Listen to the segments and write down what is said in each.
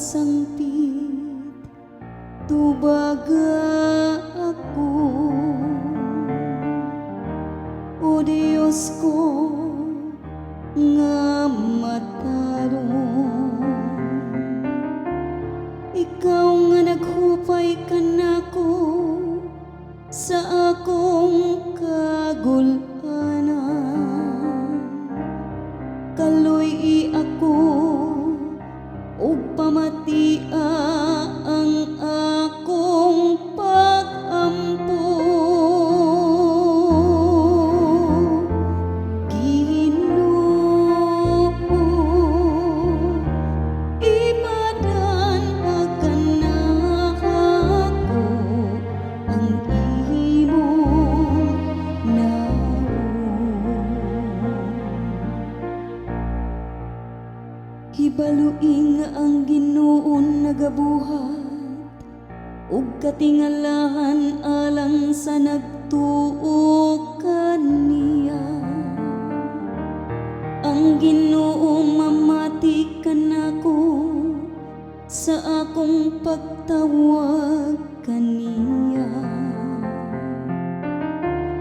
sangpit tubaga ako. O Diyos ko nga matarong, ikaw nga naghupay kanako sa akong kagulanan. Kaluy ako ug pamatia ang akong pag-ampo. Ginoo, ipadanagan na ako ang imong naong. Hibaluing nga ang Ginoon nagabuhat ug katingalahan alang sa nagtuo kaniya. Ang Ginoo mamati kanako sa akong pagtawag kaniya.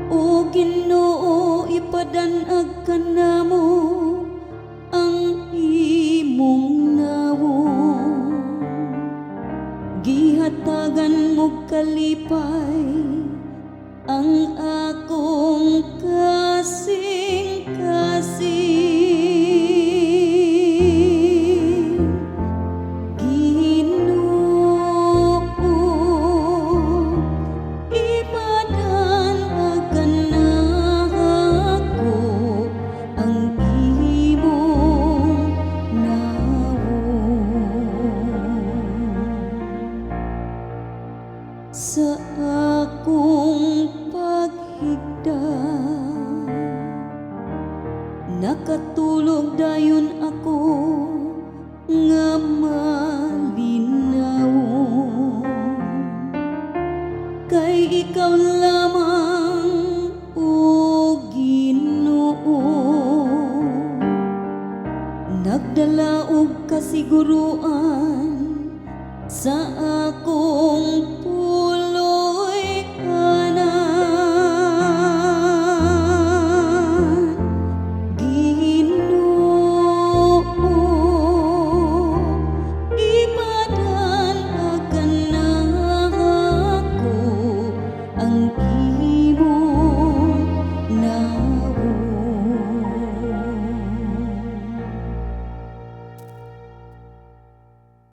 O Ginoo, ipadan-ag kanamo ang imong nawong. Gihatagan mo kalipay ang akong kasing-kasing. Ginoo, ipadanagan na ako ang imong nawong. Sa akong paghigda nakatulog dayon ako nga malinawon, kay ikaw lamang o Ginoo nagdala og kasiguruan sa akong